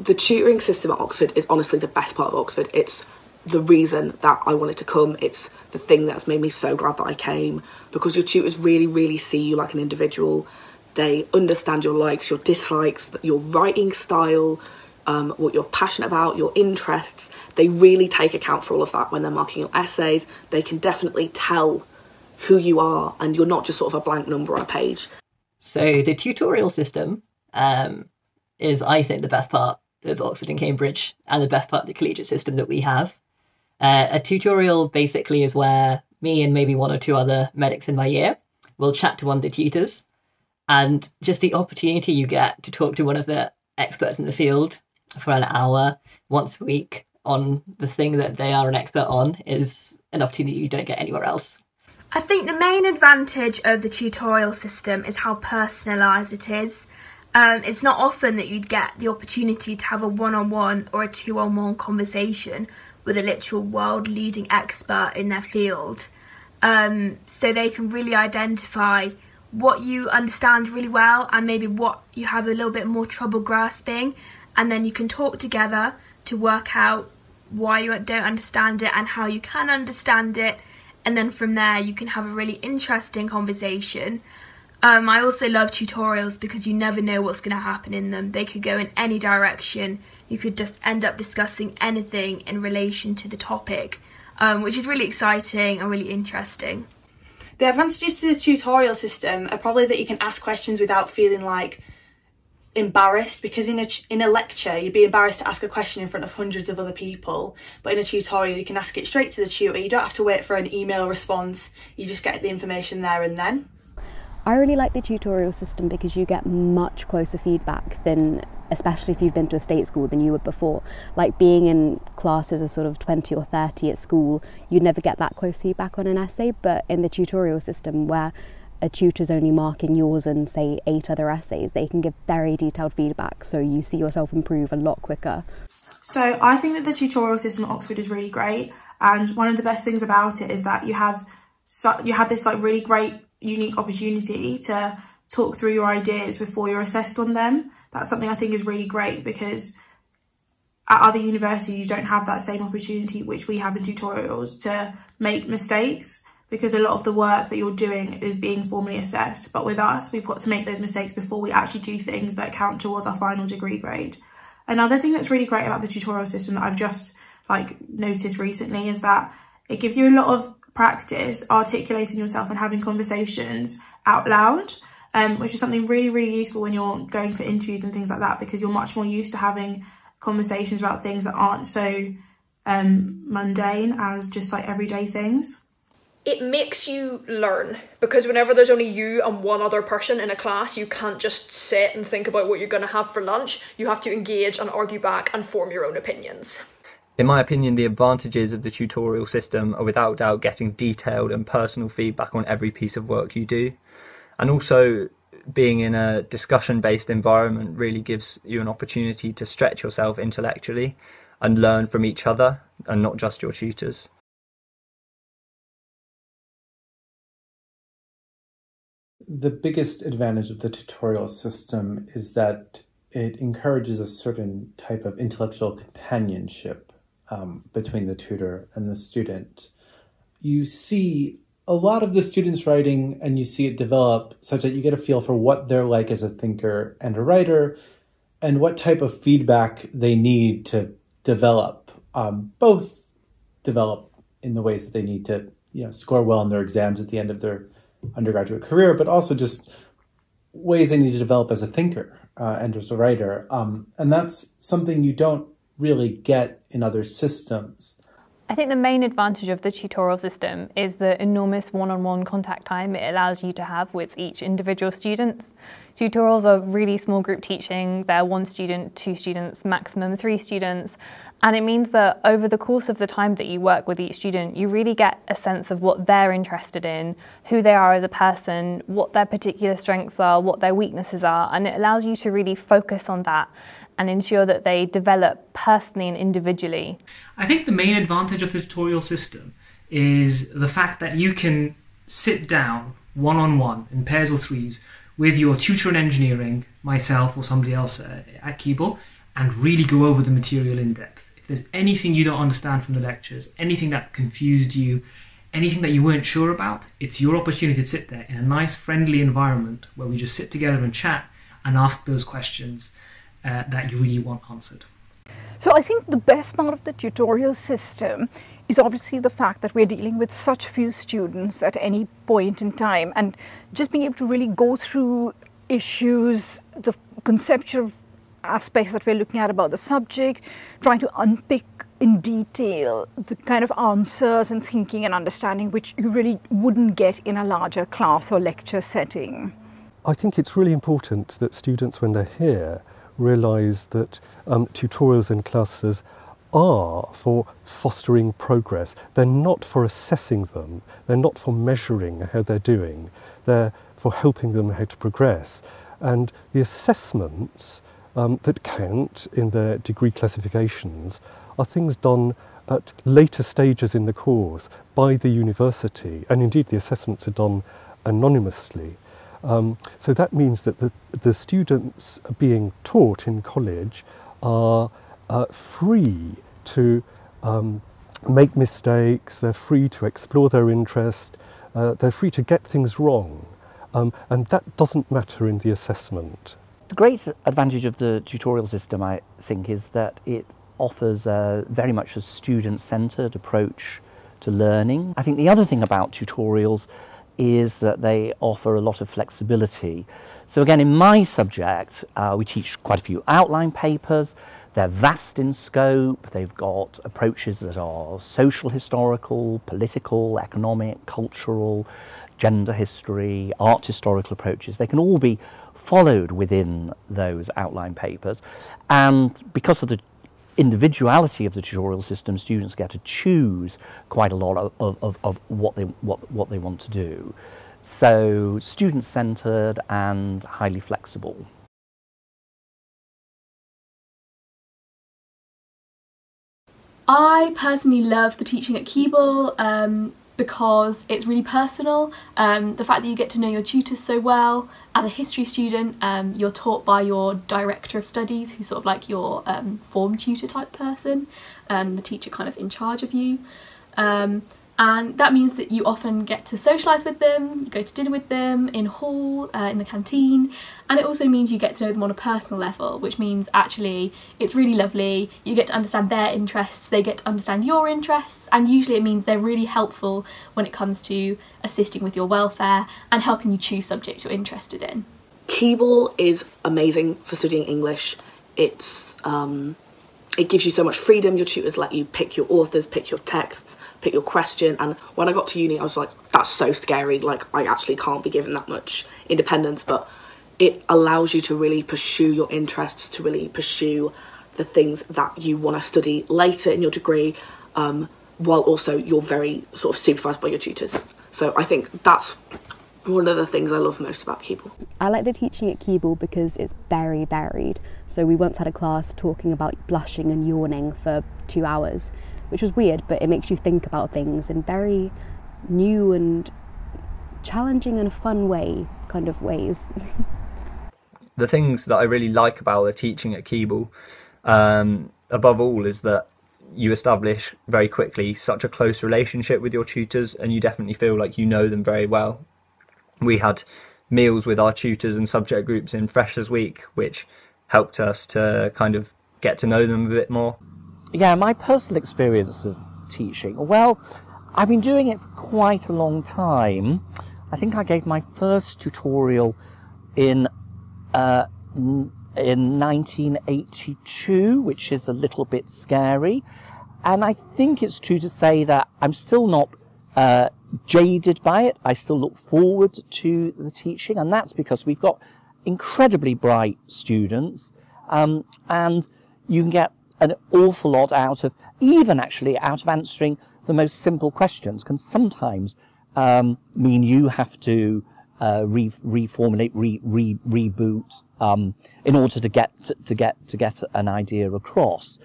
The tutoring system at Oxford is honestly the best part of Oxford. It's the reason that I wanted to come. It's the thing that's made me so glad that I came, because your tutors really, really see you like an individual. They understand your likes, your dislikes, your writing style, what you're passionate about, your interests. They really take account for all of that when they're marking your essays. They can definitely tell who you are, and you're not just sort of a blank number on a page. So the tutorial system is, I think, the best part of Oxford and Cambridge, and the best part of the collegiate system that we have. A tutorial basically is where me and maybe one or two other medics in my year will chat to one of the tutors, and just the opportunity you get to talk to one of the experts in the field for an hour once a week on the thing that they are an expert on is an opportunity you don't get anywhere else. I think the main advantage of the tutorial system is how personalised it is. It's not often that you'd get the opportunity to have a one-on-one or a two-on-one conversation with a literal world-leading expert in their field. So they can really identify what you understand really well and maybe what you have a little bit more trouble grasping, and then you can talk together to work out why you don't understand it and how you can understand it, and then from there you can have a really interesting conversation. I also love tutorials because you never know what's going to happen in them. They could go in any direction. You could just end up discussing anything in relation to the topic, which is really exciting and really interesting. The advantages to the tutorial system are probably that you can ask questions without feeling like embarrassed, because in a lecture you'd be embarrassed to ask a question in front of hundreds of other people, but in a tutorial you can ask it straight to the tutor. You don't have to wait for an email response, you just get the information there and then. I really like the tutorial system because you get much closer feedback than, especially if you've been to a state school, than you would before. Like being in classes of sort of 20 or 30 at school, you'd never get that close feedback on an essay, but in the tutorial system where a tutor's only marking yours and say 8 other essays, they can give very detailed feedback, so you see yourself improve a lot quicker. So I think that the tutorial system at Oxford is really great, and one of the best things about it is that you have this like really great unique opportunity to talk through your ideas before you're assessed on them. That's something I think is really great, because at other universities you don't have that same opportunity which we have in tutorials to make mistakes, because a lot of the work that you're doing is being formally assessed. But with us, we've got to make those mistakes before we actually do things that count towards our final degree grade. Another thing that's really great about the tutorial system that I've just noticed recently is that it gives you a lot of practice articulating yourself and having conversations out loud, which is something really, really useful when you're going for interviews and things like that, because you're much more used to having conversations about things that aren't so mundane as just like everyday things. It makes you learn, because whenever there's only you and one other person in a class, you can't just sit and think about what you're going to have for lunch. You have to engage and argue back and form your own opinions. In my opinion, the advantages of the tutorial system are without doubt getting detailed and personal feedback on every piece of work you do. And also being in a discussion-based environment really gives you an opportunity to stretch yourself intellectually and learn from each other and not just your tutors. The biggest advantage of the tutorial system is that it encourages a certain type of intellectual companionship between the tutor and the student. You see a lot of the students' writing and you see it develop such that you get a feel for what they're like as a thinker and a writer, and what type of feedback they need to develop, both develop in the ways that they need to score well in their exams at the end of their undergraduate career, but also just ways they need to develop as a thinker and as a writer. And that's something you don't really get in other systems. I think the main advantage of the tutorial system is the enormous one-on-one contact time it allows you to have with each individual student. Tutorials are really small group teaching. They're 1 student, 2 students, maximum 3 students. And it means that over the course of the time that you work with each student, you really get a sense of what they're interested in, who they are as a person, what their particular strengths are, what their weaknesses are, and it allows you to really focus on that and ensure that they develop personally and individually. I think the main advantage of the tutorial system is the fact that you can sit down one-on-one in pairs or threes with your tutor in engineering, myself or somebody else at Keble, and really go over the material in depth. If there's anything you don't understand from the lectures, anything that confused you, anything that you weren't sure about, it's your opportunity to sit there in a nice, friendly environment where we just sit together and chat and ask those questions that you really want answered. So I think the best part of the tutorial system is obviously the fact that we're dealing with such few students at any point in time, and just being able to really go through issues, the conceptual aspects that we're looking at about the subject, trying to unpick in detail the kind of answers and thinking and understanding which you really wouldn't get in a larger class or lecture setting. I think it's really important that students, when they're here, realise that tutorials and classes are for fostering progress. They're not for assessing them. They're not for measuring how they're doing. They're for helping them how to progress. And the assessments that count in their degree classifications are things done at later stages in the course by the university, and indeed the assessments are done anonymously. So that means that the students being taught in college are free to make mistakes, they're free to explore their interest, they're free to get things wrong, and that doesn't matter in the assessment. The great advantage of the tutorial system, I think, is that it offers very much a student-centred approach to learning. I think the other thing about tutorials is that they offer a lot of flexibility. So again, in my subject, we teach quite a few outline papers. They're vast in scope. They've got approaches that are social, historical, political, economic, cultural, gender history, art historical approaches. They can all be followed within those outline papers. And because of the individuality of the tutorial system, students get to choose quite a lot of what they want to do. So student-centred and highly flexible. I personally love the teaching at Keble because it's really personal. The fact that you get to know your tutors so well. As a history student, you're taught by your director of studies, who's sort of like your form tutor type person, the teacher kind of in charge of you. And that means that you often get to socialise with them, you go to dinner with them in hall, in the canteen, and it also means you get to know them on a personal level, which means actually it's really lovely, you get to understand their interests, they get to understand your interests, and usually it means they're really helpful when it comes to assisting with your welfare and helping you choose subjects you're interested in. Keble is amazing for studying English. It gives you so much freedom. Your tutors let you pick your authors, pick your texts, pick your question, and when I got to uni I was like, that's so scary, like I actually can't be given that much independence, but it allows you to really pursue your interests, to really pursue the things that you want to study later in your degree, while also you're very sort of supervised by your tutors. So I think that's one of the things I love most about Keble. I like the teaching at Keble because it's very varied. So we once had a class talking about blushing and yawning for 2 hours, which was weird, but it makes you think about things in very new and challenging and fun kind of ways. The things that I really like about the teaching at Keble, above all, is that you establish very quickly such a close relationship with your tutors, and you definitely feel like you know them very well. We had meals with our tutors and subject groups in Freshers Week, which helped us to kind of get to know them a bit more. Yeah, my personal experience of teaching, well, I've been doing it for quite a long time. I think I gave my first tutorial in 1982, which is a little bit scary. And I think it's true to say that I'm still not jaded by it. I still look forward to the teaching, and that's because we've got incredibly bright students, and you can get an awful lot out of, even actually out of answering the most simple questions can sometimes mean you have to reformulate, reboot in order to get an idea across.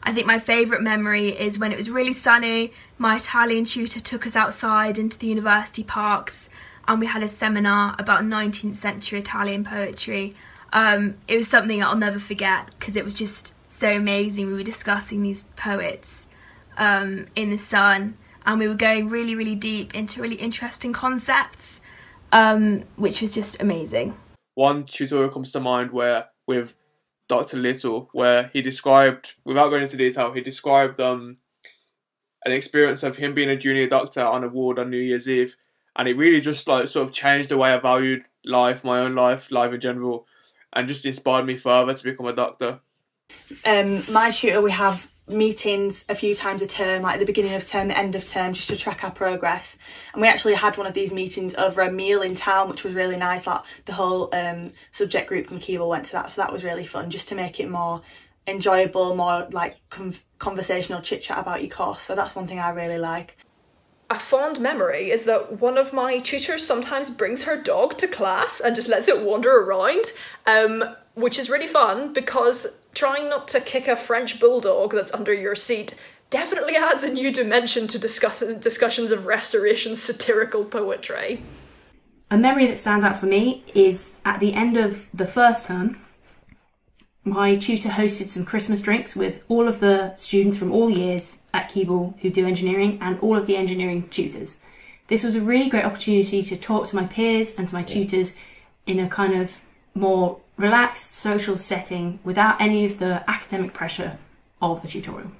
I think my favourite memory is when it was really sunny, my Italian tutor took us outside into the university parks and we had a seminar about 19th century Italian poetry. It was something I'll never forget because it was just so amazing. We were discussing these poets in the sun, and we were going really, really deep into really interesting concepts, which was just amazing. One tutorial comes to mind with Dr. Little, where he described, without going into detail, he described an experience of him being a junior doctor on a ward on New Year's Eve, and it really just like sort of changed the way I valued life, my own life in general, and just inspired me further to become a doctor. My tutor, we have meetings a few times a term, like at the beginning of term, the end of term, just to track our progress. And we actually had one of these meetings over a meal in town, which was really nice. Like the whole subject group from Keble went to that, so that was really fun, just to make it more enjoyable, more like conversational chit chat about your course. So that's one thing I really like. A fond memory is that one of my tutors sometimes brings her dog to class and just lets it wander around, which is really fun because trying not to kick a French bulldog that's under your seat definitely adds a new dimension to discussions of Restoration satirical poetry. A memory that stands out for me is at the end of the first term, my tutor hosted some Christmas drinks with all of the students from all years at Keble who do engineering and all of the engineering tutors. This was a really great opportunity to talk to my peers and to my tutors in a kind of more relaxed social setting without any of the academic pressure of the tutorial.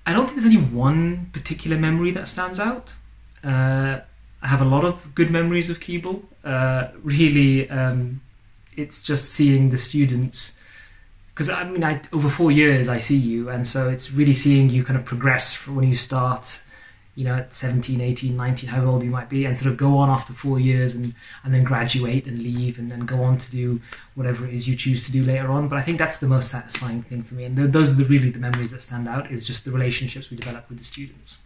I don't think there's any one particular memory that stands out. I have a lot of good memories of Keble. Really, it's just seeing the students, because I mean, over 4 years I see you, and so it's really seeing you kind of progress from when you start, you know, at 17, 18, 19, however old you might be, and sort of go on after 4 years and then graduate and leave and then go on to do whatever it is you choose to do later on. But I think that's the most satisfying thing for me, and those are really the memories that stand out, is just the relationships we develop with the students.